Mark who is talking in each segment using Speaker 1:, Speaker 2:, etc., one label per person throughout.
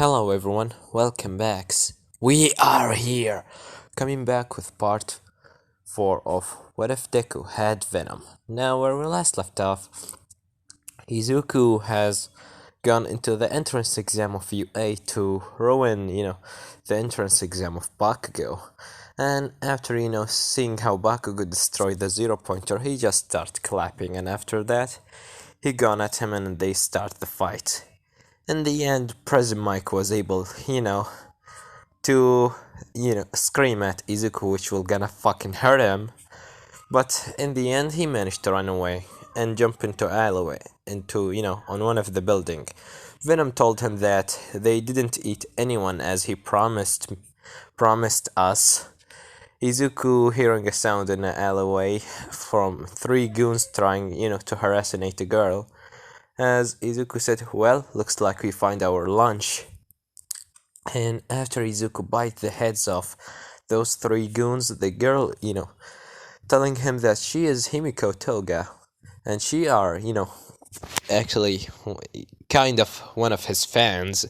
Speaker 1: Hello everyone, welcome back. We are here, coming back with part 4 of What If Deku Had Venom. Now, where we last left off, Izuku has gone into the entrance exam of UA to ruin, the entrance exam of Bakugo. And after, seeing how Bakugo destroyed the zero pointer, he just started clapping, and after that, he gone at him and they start the fight. In the end, President Mike was able, to, scream at Izuku, which will gonna fucking hurt him. But in the end, he managed to run away and jump into alleyway, on one of the building. Venom told him that they didn't eat anyone as he promised us. Izuku hearing a sound in the alleyway from 3 goons trying, to harassate a girl. As Izuku said, well, looks like we find our lunch. And after Izuku bite the heads off those 3 goons, the girl, telling him that she is Himiko Toga. And she are, actually kind of one of his fans,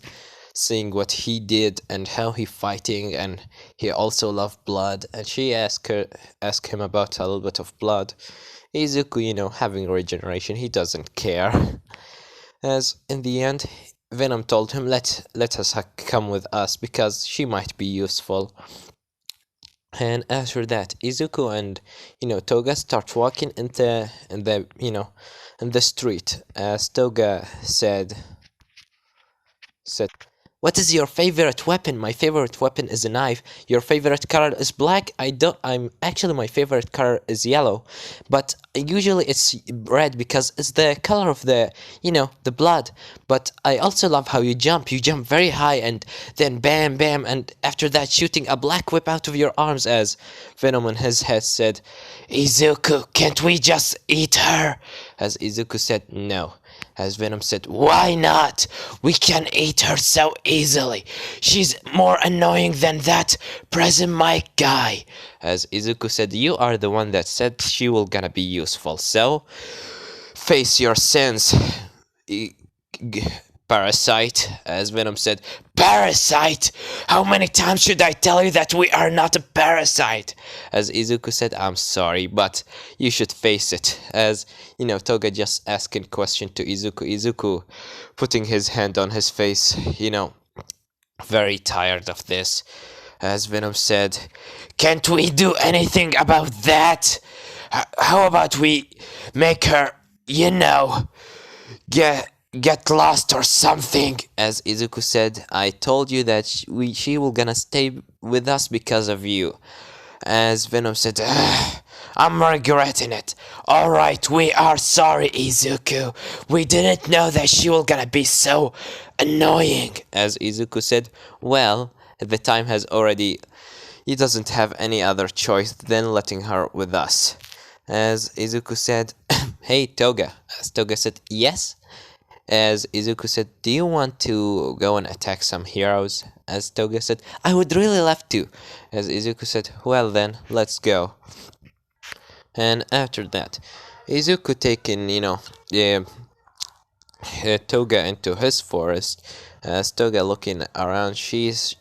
Speaker 1: seeing what he did and how he fighting, and he also loved blood. And she asked him about a little bit of blood. Izuku, having regeneration, he doesn't care. As in the end, Venom told him, let us come with us because she might be useful. And after that, Izuku and Toga start walking in the street. As Toga said, "What is your favorite weapon?" "My favorite weapon is a knife." "Your favorite color is black?" I'm actually, my favorite color is yellow, but usually it's red because it's the color of the blood. But I also love how you jump very high, and then bam bam, and after that shooting a black whip out of your arms. As Venom in his head said, "Izuku, can't we just eat her?" As Izuku said, "No." As Venom said, "Why not? We can eat her so easily. She's more annoying than that President Mike guy." As Izuku said, "You are the one that said she will gonna be useful, so face your sins, parasite." As Venom said, "Parasite? How many times should I tell you that we are not a parasite?" As Izuku said, "I'm sorry, but you should face it." As Toga just asking question to Izuku putting his hand on his face, very tired of this. As Venom said, "Can't we do anything about that? How about we make her, get lost or something?" As Izuku said, "I told you that she will gonna stay with us because of you." As Venom said, "I'm regretting it. Alright, we are sorry, Izuku. We didn't know that she will gonna be so annoying." As Izuku said, "Well, the time has already... He doesn't have any other choice than letting her with us." As Izuku said, "Hey, Toga." As Toga said, "Yes?" As Izuku said, "Do you want to go and attack some heroes?" As Toga said, "I would really love to." As Izuku said, "Well then, let's go." And after that, Izuku taking, Toga into his forest. As Toga looking around, she's,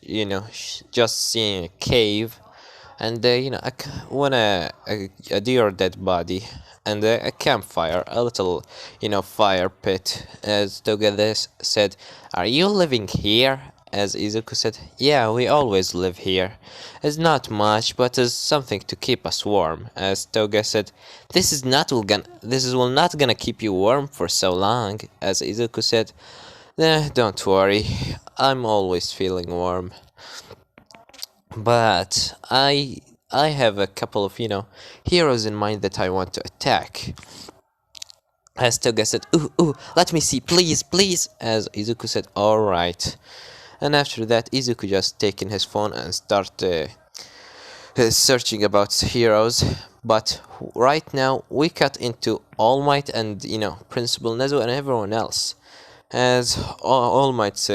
Speaker 1: just seeing a cave, and a deer dead body, and a campfire, a little, fire pit. As Toga said, "Are you living here?" As Izuku said, "Yeah, we always live here. It's not much, but it's something to keep us warm." As Toga said, this is not gonna keep you warm for so long." As Izuku said, "Don't worry, I'm always feeling warm. But I have a couple of, heroes in mind that I want to attack." As Toga said, ooh, let me see, please, please." As Izuku said, "Alright." And after that, Izuku just taking his phone and start searching about heroes. But right now, we cut into All Might and, Principal Nezu and everyone else. As All Might's,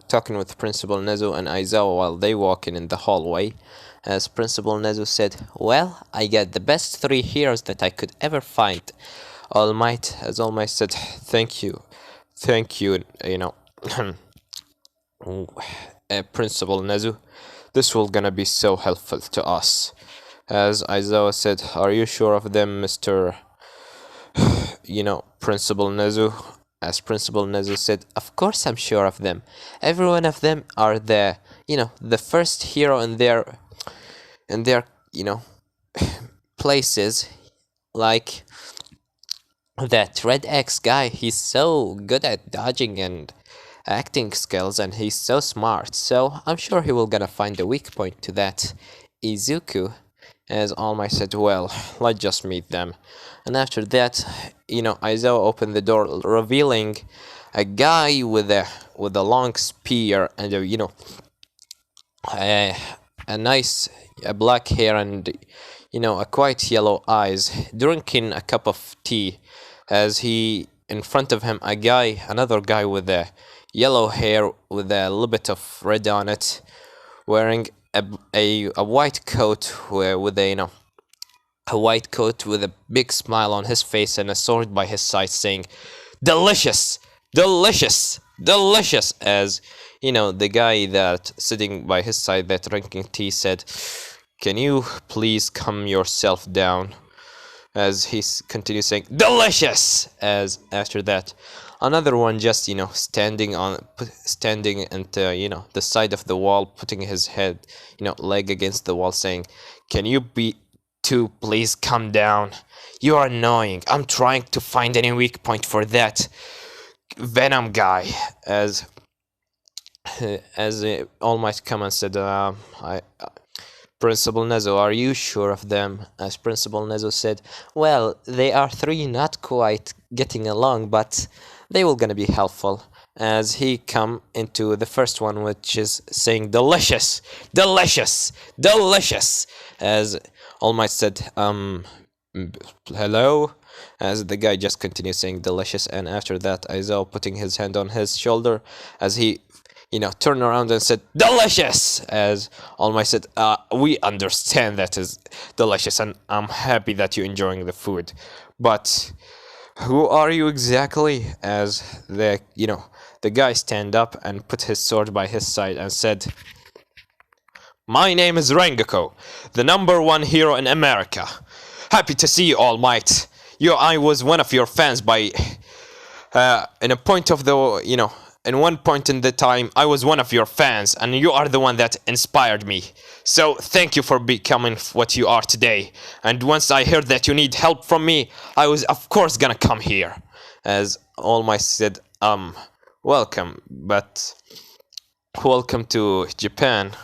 Speaker 1: talking with Principal Nezu and Aizawa while they walking in the hallway. As Principal Nezu said, "Well, I got the best 3 heroes that I could ever find." All Might said, Thank you, Ooh, Principal Nezu, this will gonna be so helpful to us. As Aizawa said, are you sure of them, Mr. Principal Nezu? As Principal Nezu said, of course I'm sure of them. Every one of them are the first hero in their, you know, places. Like that Red X guy, he's so good at dodging and acting skills, and he's so smart. So I'm sure he will gonna find a weak point to that Izuku. As All Might said, well, let's just meet them. And after that, Aizawa opened the door, revealing a guy with a long spear and a, a nice black hair and a quite yellow eyes, drinking a cup of tea. As he in front of him another guy with a yellow hair with a little bit of red on it, wearing a white coat with a white coat with a big smile on his face and a sword by his side, saying, "Delicious, delicious, delicious." As the guy that sitting by his side that drinking tea said, "Can you please calm yourself down?" As he continues saying, "Delicious." As after that, another one just standing into the side of the wall, putting his head leg against the wall, saying, "Can you be to please calm down? You are annoying. I'm trying to find any weak point for that Venom guy." As All Might come and said, Principal Nezo, are you sure of them?" As Principal Nezo said, "Well, they are three not quite getting along, but they will gonna be helpful." As he come into the first one, which is saying, "Delicious, delicious, delicious." As All Might said, "Hello?" As the guy just continues saying "delicious," and after that, Aizawa putting his hand on his shoulder as he turned around and said, "Delicious!" As All Might said, "We understand that is delicious, and I'm happy that you're enjoying the food. But who are you exactly?" As the guy stand up and put his sword by his side and said, "My name is Rengoku, the #1 hero in America. Happy to see you, All Might. I was one of your fans by in a point of the in one point in the time, I was one of your fans, and you are the one that inspired me. So thank you for becoming what you are today. And once I heard that you need help from me, I was of course gonna come here." As All Might said, "Welcome, but welcome to Japan.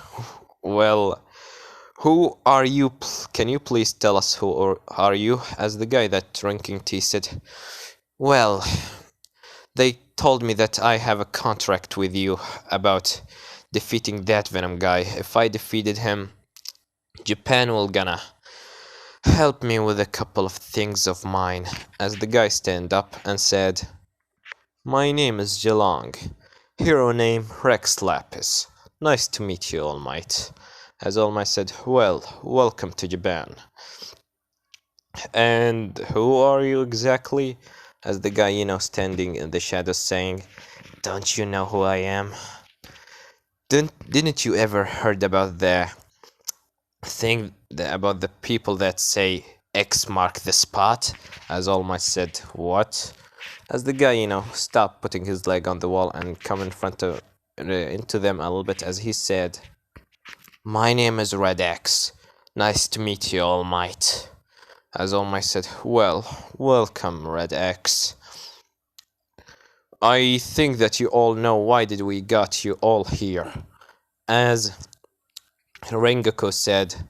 Speaker 1: Well, who are you? Can you please tell us who are you?" As the guy that drinking tea said, "Well, they told me that I have a contract with you about defeating that Venom guy. If I defeated him, Japan will gonna help me with a couple of things of mine." As the guy stand up and said, "My name is Jelong. Hero name Rex Lapis. Nice to meet you, All Might." As All Might said, "Well, welcome to Japan." "And who are you exactly?" As the guy, standing in the shadows saying, "Don't you know who I am? Didn't you ever heard about the thing about the people that say X mark the spot?" As All Might said, "What?" As the guy, stopped putting his leg on the wall and come in front of into them a little bit, as he said, "My name is Red X. Nice to meet you, All Might." As All Might said, "Well, welcome, Red X. I think that you all know why did we got you all here." As Rengoku said,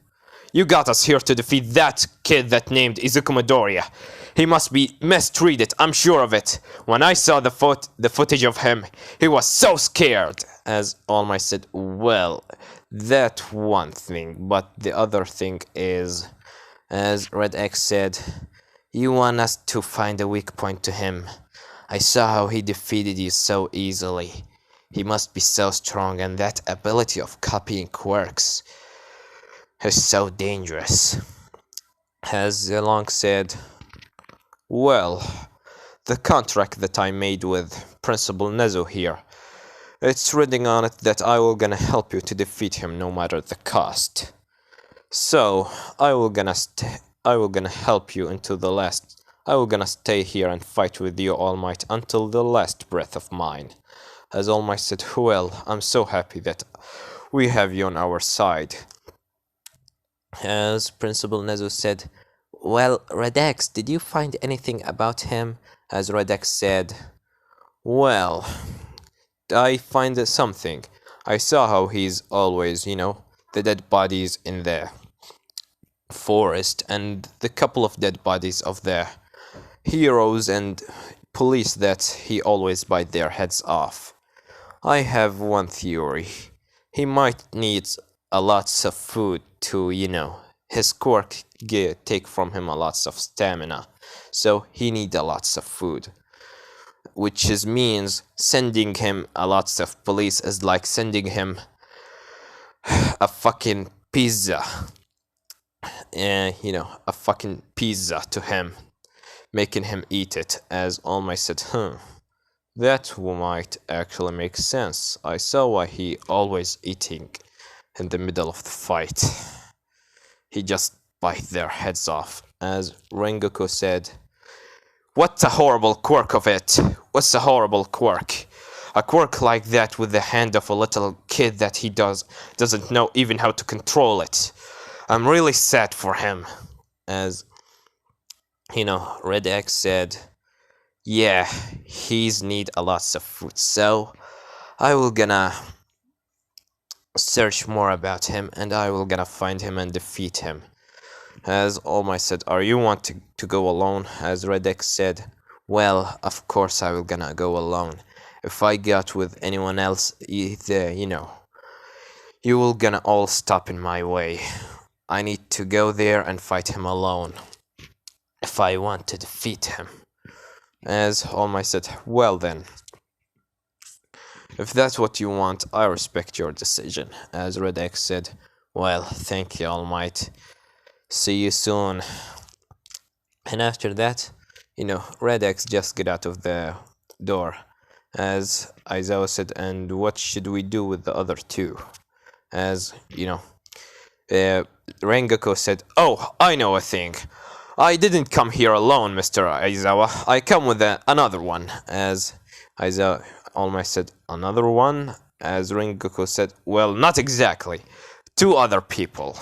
Speaker 1: "You got us here to defeat that kid that named Izuku Midoriya. He must be mistreated, I'm sure of it. When I saw the footage of him, he was so scared." As All Might said, "Well, that one thing, but the other thing is," as Red X said, "you want us to find a weak point to him. I saw how he defeated you so easily. He must be so strong, and that ability of copying quirks is so dangerous." As Zilong said, "Well, the contract that I made with Principal Nezu here It's written on it that I will gonna help you to defeat him no matter the cost. So I will gonna help you until the last. I will gonna stay here and fight with you, All Might, until the last breath of mine. As All Might said, well, I'm so happy that we have you on our side. As Principal Nezu said, well, Redex, did you find anything about him? As Redex said, well, I find something. I saw how he's always, the dead bodies in the forest and the couple of dead bodies of the heroes and police that he always bite their heads off. I have one theory. He might need a lots of food to, his quirk take from him a lots of stamina. So he need a lots of food. Which means sending him a lots of police is like sending him a fucking pizza. A fucking pizza to him. Making him eat it. As All Might said, that might actually make sense. I saw why he always eating in the middle of the fight. He just bite their heads off. As Rengoku said, what's a horrible quirk of it? What's a horrible quirk? A quirk like that with the hand of a little kid that he doesn't know even how to control it. I'm really sad for him. As, Red X said, yeah, he's need a lots of food. So, I will gonna search more about him and I will gonna find him and defeat him. As All Might said, are you wanting to go alone? As Redex said, well, of course I will gonna go alone. If I got with anyone else, either, you will gonna all stop in my way. I need to go there and fight him alone. If I want to defeat him. As All Might said, well then. If that's what you want, I respect your decision. As Redex said, well, thank you, All Might. See you soon. And after that, Redex just get out of the door. As Aizawa said, and what should we do with the other two? As, Rengoku said, oh, I know a thing. I didn't come here alone, Mr. Aizawa. I come with another one. As Aizawa All Might said, another one? As Rengoku said, well, not exactly. Two other people.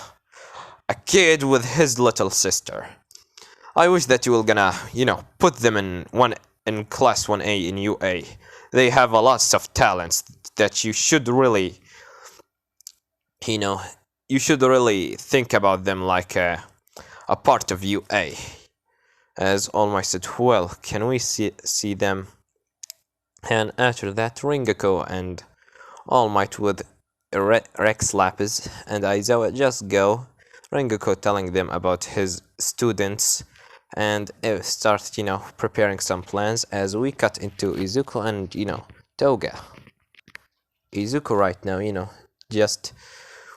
Speaker 1: A kid with his little sister. I wish that you were gonna, put them in class 1A in UA. They have a lots of talents that you should really, think about them like a part of UA. As All Might said, well, can we see them? And after that, Rengoku and All Might with Rex Lapis and Aizawa just go. Rengoku telling them about his students and start, preparing some plans as we cut into Izuku and, Toga. Izuku right now, just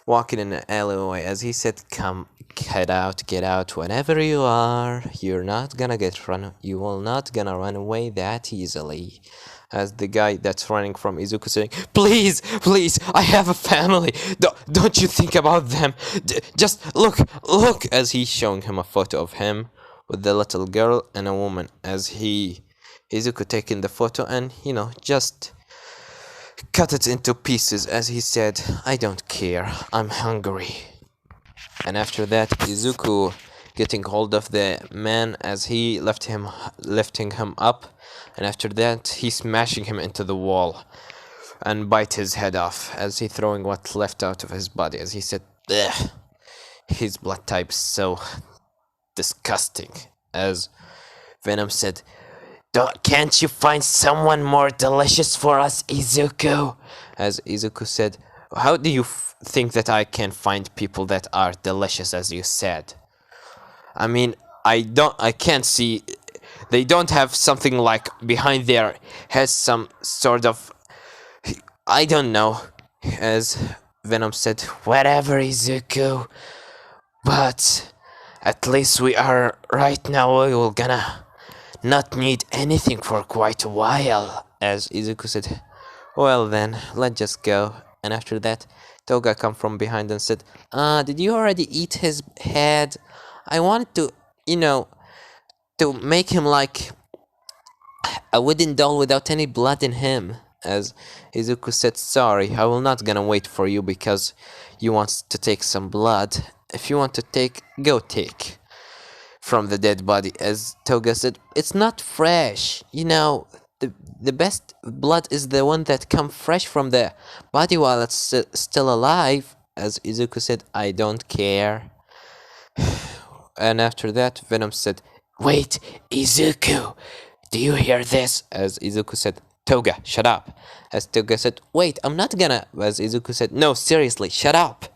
Speaker 1: walking in an alleyway as he said, come, get out, whenever you are. You will not gonna run away that easily. As the guy that's running from Izuku saying, please, I have a family. Don't you think about them. Just look, as he's showing him a photo of him with the little girl and a woman. As Izuku taking the photo and, just cut it into pieces as he said, I don't care, I'm hungry. And after that, Izuku getting hold of the man as he lifting him up. And after that, he's smashing him into the wall and bite his head off as he throwing what's left out of his body. As he said, ugh, his blood type is so disgusting. As Venom said, can't you find someone more delicious for us, Izuku? As Izuku said, how do you think that I can find people that are delicious as you said? I mean, I can't see. They don't have something like behind their heads, some sort of, I don't know. As Venom said, whatever, Izuku. But at least we are right now. We're gonna not need anything for quite a while. As Izuku said, Well then, let's just go. And after that, Toga come from behind and said, did you already eat his head? I wanted to, you know, to make him like a wooden doll without any blood in him. As Izuku said, sorry, I will not gonna wait for you because you want to take some blood. If you want to take, go take from the dead body. As Toga said, it's not fresh. The best blood is the one that come fresh from the body while it's still alive. As Izuku said, I don't care. And after that, Venom said, wait, Izuku, do you hear this? As Izuku said, Toga, shut up. As Toga said, wait, I'm not gonna. As Izuku said, no, seriously, shut up.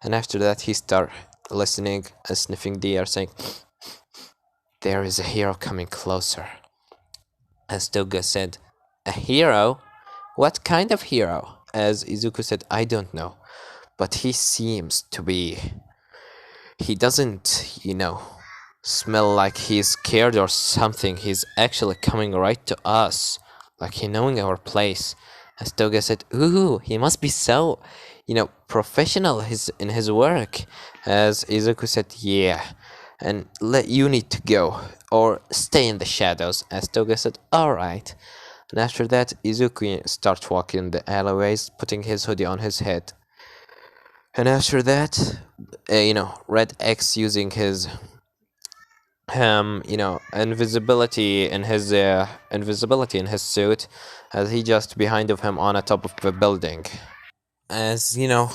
Speaker 1: And after that, he started listening and sniffing the air, saying, there is a hero coming closer. As Toga said, a hero? What kind of hero? As Izuku said, I don't know. But he seems to be. He doesn't, smell like he's scared or something. He's actually coming right to us. Like he knowing our place. As Toga said, ooh, he must be so, professional in his work. As Izuku said, yeah. And you need to go. Or stay in the shadows. As Toga said, alright. And after that, Izuku starts walking the alleyways, putting his hoodie on his head. And after that, Red X using his invisibility in his suit, as he just behind of him on a top of the building. As the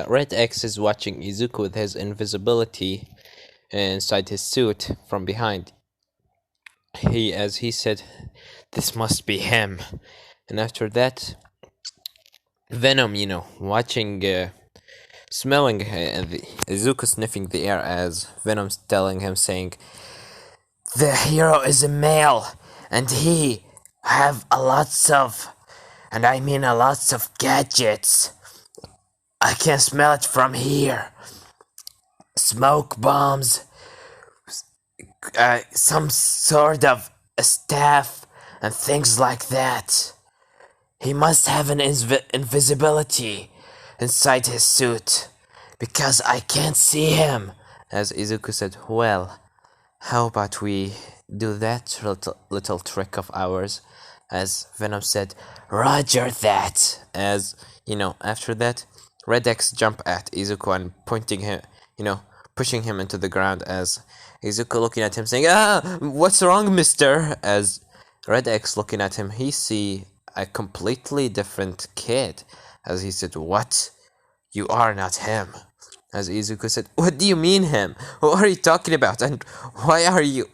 Speaker 1: Red X is watching Izuku with his invisibility inside his suit from behind. As he said, this must be him. And after that, Venom, watching, smelling Izuku sniffing the air as Venom's telling him, saying, the hero is a male, and he have a lots of, and I mean a lots of gadgets. I can smell it from here. Smoke bombs, some sort of a staff, and things like that. He must have an invisibility inside his suit, because I can't see him. As Izuku said, well, how about we do that little trick of ours? As Venom said, roger that. As, after that, Red X jumped at Izuku and pointing him, pushing him into the ground. As Izuku looking at him saying, what's wrong, mister? As Red X looking at him, he see a completely different kid. As he said, what? You are not him. As Izuku said, what do you mean him? What are you talking about? And why are you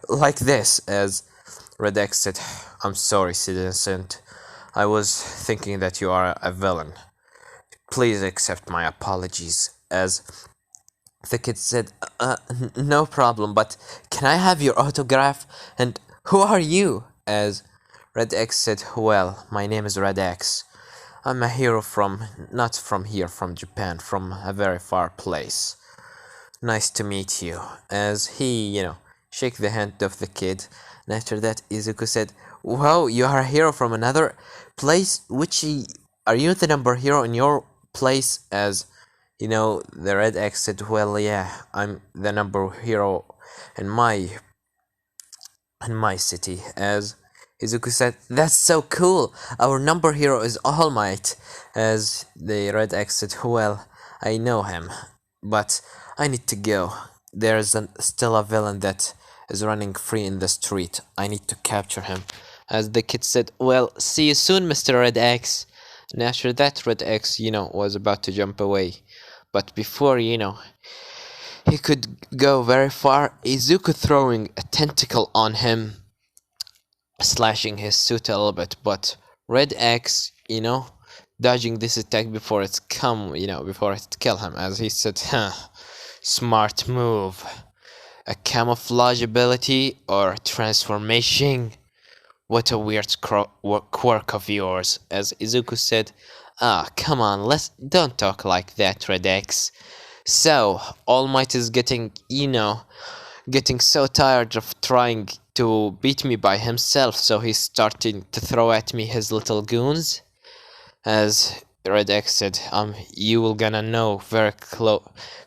Speaker 1: like this? As Red X said, I'm sorry, citizen. I was thinking that you are a villain. Please accept my apologies. As the kid said, no problem, but can I have your autograph? And who are you? As Red X said, well, my name is Red X. I'm a hero not from here, from Japan, from a very far place. Nice to meet you. As he, shake the hand of the kid. And after that, Izuku said, wow, you are a hero from another place? Are you the number hero in your place? As, the Red X said, well, yeah, I'm the number hero in my city. As Izuku said, that's so cool. Our number hero is All Might. As the Red X said, well, I know him, but I need to go. There's still a villain that is running free in the street. I need to capture him. As the kid said, well, see you soon, Mr. Red X. And after that, Red X, was about to jump away. But before, he could go very far, Izuku throwing a tentacle on him, slashing his suit a little bit, but Red X, dodging this attack before it kill him, as he said, smart move. A camouflage ability or transformation? What a weird quirk of yours. As Izuku said, come on, don't talk like that, Red X. So, All Might is getting so tired of trying to beat me by himself, so he's starting to throw at me his little goons. As Red X said, you will gonna know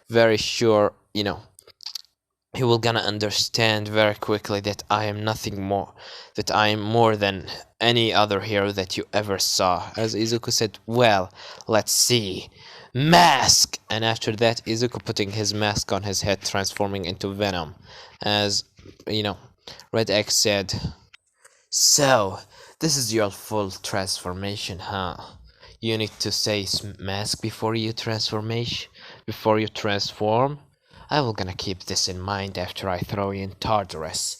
Speaker 1: very sure, you will gonna understand very quickly that I am nothing more, that I am more than any other hero that you ever saw. As Izuku said, well, let's see. Mask! And after that, Izuku putting his mask on his head, transforming into Venom. As, you know, Red X said, so, this is your full transformation, huh? You need to say mask before you transform. I will gonna keep this in mind after I throw you in Tartarus.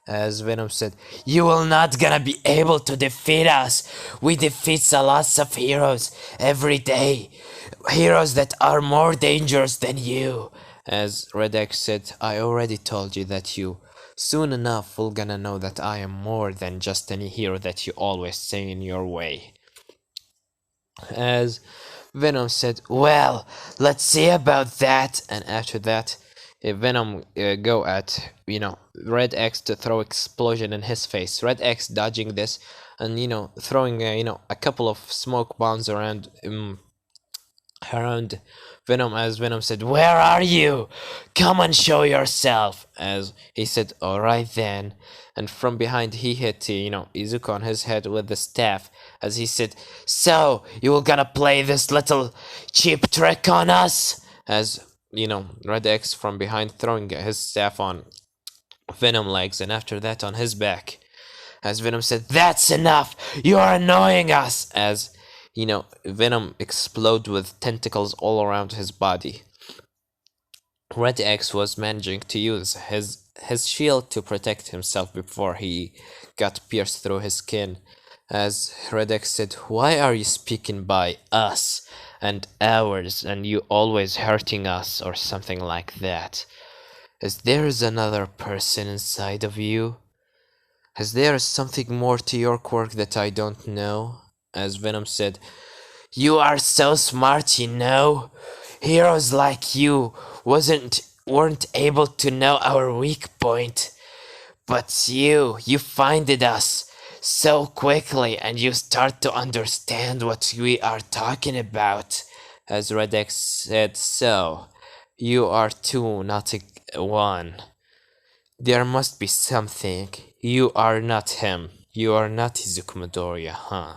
Speaker 1: As Venom said, you will not gonna be able to defeat us. We defeat a lots of heroes every day. Heroes that are more dangerous than you. As Red X said, I already told you that you soon enough will gonna know that I am more than just any hero that you always say in your way. As Venom said, well, let's see about that. And after that, Venom go at, Red X to throw explosion in his face. Red X dodging this and, throwing, a couple of smoke bombs around Venom. As Venom said, where are you? Come and show yourself. As he said, alright then. And from behind he hit, Izuku on his head with the staff. As he said, so, you were gonna play this little cheap trick on us? As, Red X from behind throwing his staff on Venom legs and after that on his back. As Venom said, that's enough! You are annoying us! As, Venom explode with tentacles all around his body. Red X was managing to use his shield to protect himself before he got pierced through his skin. As Red X said, why are you speaking by us and ours and you always hurting us or something like that? Is there another person inside of you? Is there something more to your quirk that I don't know? As Venom said, you are so smart, Heroes like you weren't able to know our weak point. But you finded us so quickly and you start to understand what we are talking about. As Red X said, so, you are two, not one. There must be something. You are not him. You are not Izuku Midoriya, huh?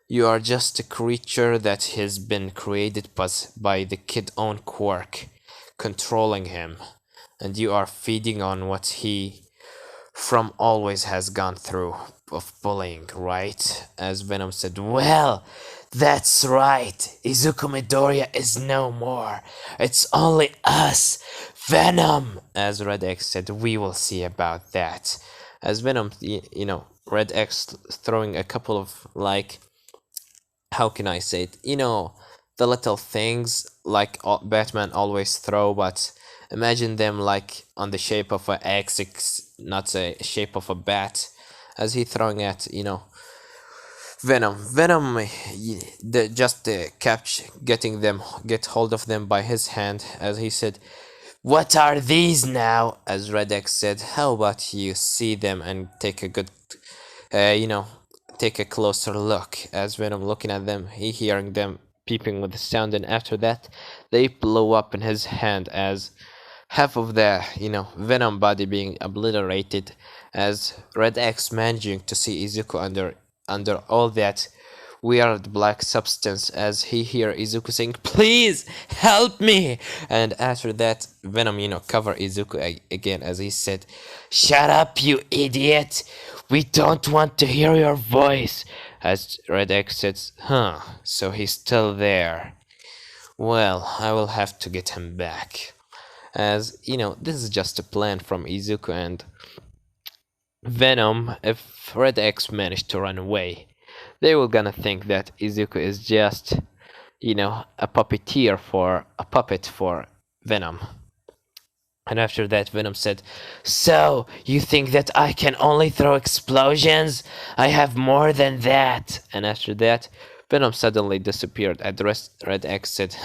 Speaker 1: You are just a creature that has been created by the kid's own quirk, controlling him, and you are feeding on what he from always has gone through of bullying, right? As Venom said, well, that's right. Izuku Midoriya is no more. It's only us. Venom! As Red X said, we will see about that. As Venom, Red X throwing a couple of, how can I say it? The little things like Batman always throw, but imagine them like on the shape of an X, not the shape of a bat, as he throwing at, Venom. Venom, just get hold of them by his hand, as he said, what are these now? As Red X said, how about you see them and take a good, take a closer look. As Venom looking at them, he hearing them peeping with the sound, and after that, they blow up in his hand as half of the, Venom body being obliterated, as Red X managing to see Izuku under all that weird black substance, as he hear Izuku saying, please help me. And after that, Venom, cover Izuku again, as he said, shut up, you idiot, we don't want to hear your voice. As Red X says, huh, so he's still there. Well, I will have to get him back. As, this is just a plan from Izuku and Venom. If Red X managed to run away, they will gonna think that Izuku is just, a puppet for Venom. And after that, Venom said, so, you think that I can only throw explosions? I have more than that. And after that, Venom suddenly disappeared. And Red X said,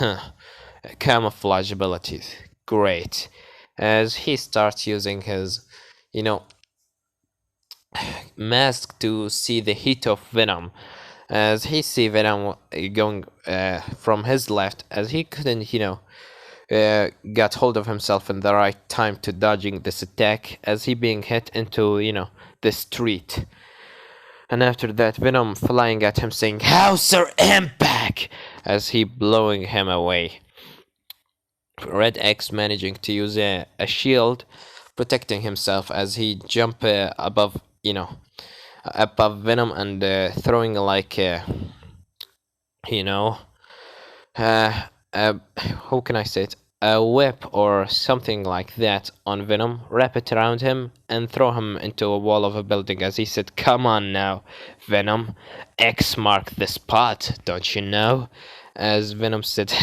Speaker 1: camouflage abilities. Great. As he starts using his, mask to see the heat of Venom. as he see Venom going from his left, as he couldn't, got hold of himself in the right time to dodging this attack, as he being hit into, the street. And after that, Venom flying at him saying, "Hauser Impact!" as he blowing him away. Red X managing to use a shield, protecting himself as he jump above Venom and throwing like, you know, how can I say it? A whip or something like that on Venom, wrap it around him, and throw him into a wall of a building as he said, "Come on now, Venom. X marked the spot, don't you know?" As Venom said,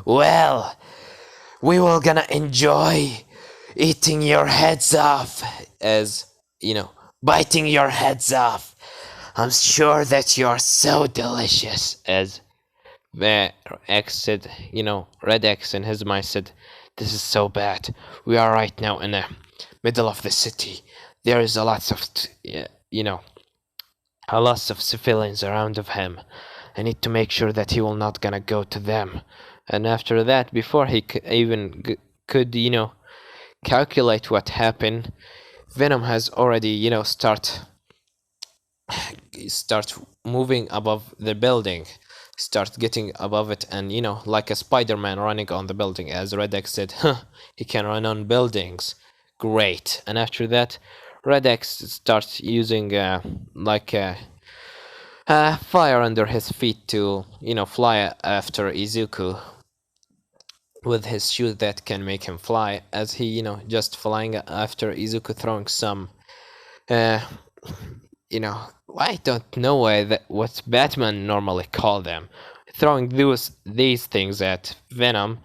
Speaker 1: "Well, we will gonna enjoy eating your heads off," as, biting your heads off. "I'm sure that you're so delicious," as the X said, Red X in his mind said, "This is so bad. We are right now in the middle of the city. There is a lot of, a lot of civilians around of him. I need to make sure that he will not gonna go to them." And after that, before he could, calculate what happened, Venom has already, start moving above the building, start getting above it, and like a Spider-Man running on the building, as Red X said, "Huh, he can run on buildings. Great." And after that, Red X starts using fire under his feet to fly after Izuku with his shoes that can make him fly, as he just flying after Izuku, throwing some uh, I don't know what Batman normally call them, throwing these things at Venom.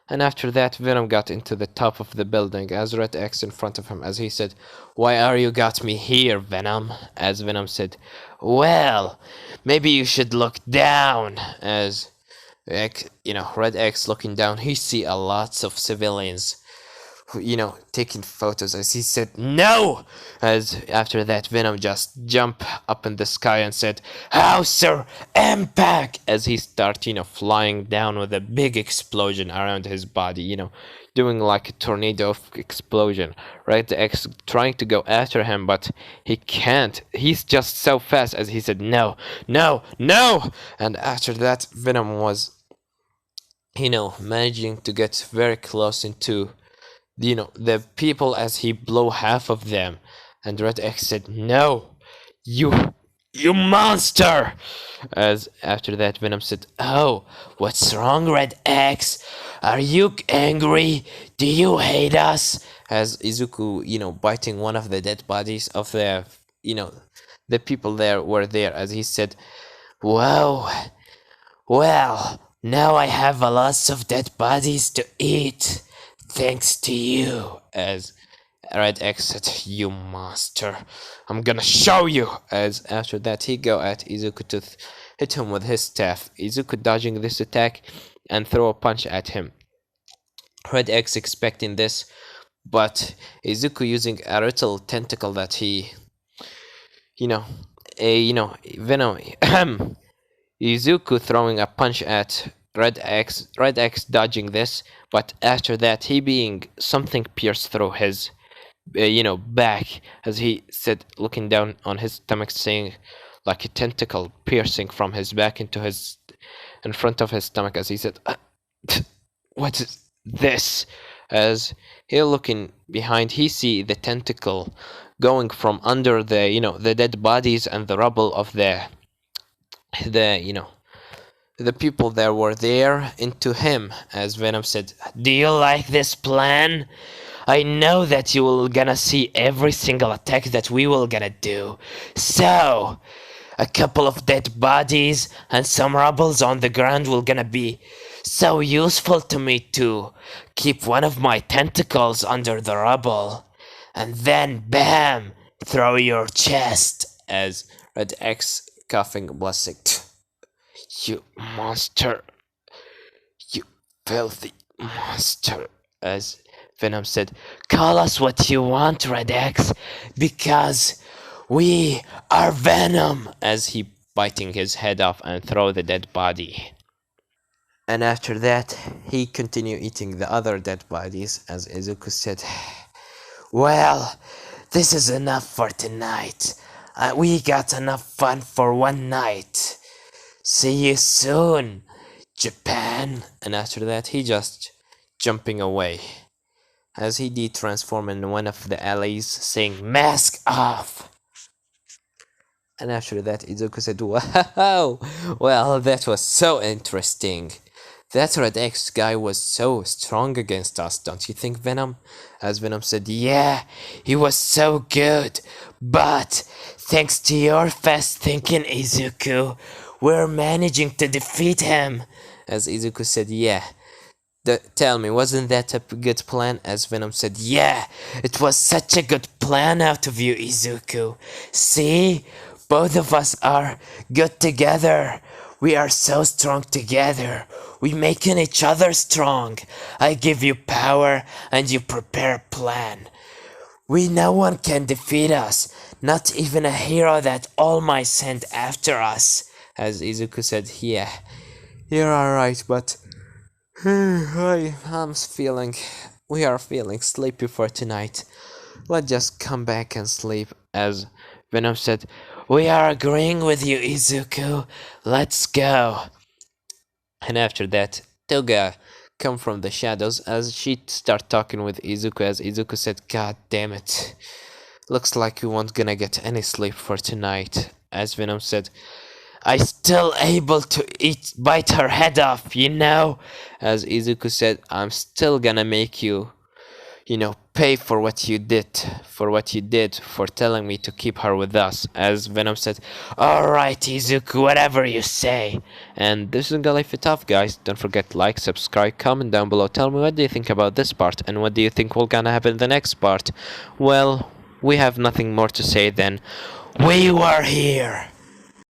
Speaker 1: And after that, Venom got into the top of the building as Red X in front of him, as he said, "Why are you got me here, Venom?" As Venom said, "Well, maybe you should look down." As Red X looking down, he see a lots of civilians, taking photos, as he said, "No!" As after that, Venom just jump up in the sky and said, "Hauser Impact!" As he start, flying down with a big explosion around his body, doing like a tornado of explosion. Red X trying to go after him, but he can't. He's just so fast, as he said, "No, no, no!" And after that, Venom was, managing to get very close into the people, as he blow half of them. And Red X said, "No, you monster!" As after that, Venom said, "Oh, what's wrong, Red X? Are you angry? Do you hate us?" As Izuku, biting one of the dead bodies of the people there were there, as he said, "Whoa, well, now I have a lot of dead bodies to eat, thanks to you." As Red X said, "You monster, I'm gonna show you." As after that, he go at Izuku to hit him with his staff. Izuku dodging this attack and throw a punch at him. Red X expecting this, but Izuku using a little tentacle that he, Venom, Izuku throwing a punch at Red X dodging this, but after that, he being something pierced through his, back, as he said, looking down on his stomach, saying, like a tentacle piercing from his back in front of his stomach, as he said, "What is this?" As he looking behind, he see the tentacle going from under the dead bodies and the rubble of the people that were there into him. As Venom said, "Do you like this plan? I know that you will gonna see every single attack that we will gonna do. So, a couple of dead bodies and some rubbles on the ground will gonna be so useful to me to keep one of my tentacles under the rubble. And then, bam, through your chest." As Red X coughing, blushing, "You monster, you filthy monster." As Venom said, "Call us what you want, Red X, because we are Venom." As he biting his head off and throw the dead body. And after that, he continued eating the other dead bodies as Izuku said, "Well, this is enough for tonight. We got enough fun for one night. See you soon, Japan." And after that, he just jumping away as he did transform in one of the alleys, saying, "Mask off!" And after that, Izuku said, "Wow, well, that was so interesting. That Red X guy was so strong against us, don't you think, Venom?" As Venom said, "Yeah, he was so good, but thanks to your fast thinking, Izuku, we're managing to defeat him." As Izuku said, "Yeah. Tell me, wasn't that a good plan?" As Venom said, "Yeah, it was such a good plan out of you, Izuku. See? Both of us are good together. We are so strong together. We making each other strong. I give you power and you prepare a plan. No one can defeat us, not even a hero that All Might sent after us." As Izuku said, "Yeah, you're alright, but we are feeling sleepy for tonight. Let's just come back and sleep." As Venom said, "We are agreeing with you, Izuku. Let's go." And after that, Toga come from the shadows as she start talking with Izuku. As Izuku said, "God damn it. Looks like we won't gonna get any sleep for tonight." As Venom said, "I still able to bite her head off, you know?" As Izuku said, "I'm still gonna make you, pay for what you did for telling me to keep her with us." As Venom said, "Alright, Izuku, whatever you say." And this is gonna leave it off, guys. Don't forget to like, subscribe, comment down below. Tell me what do you think about this part and what do you think will gonna happen in the next part. Well, we have nothing more to say than we were here.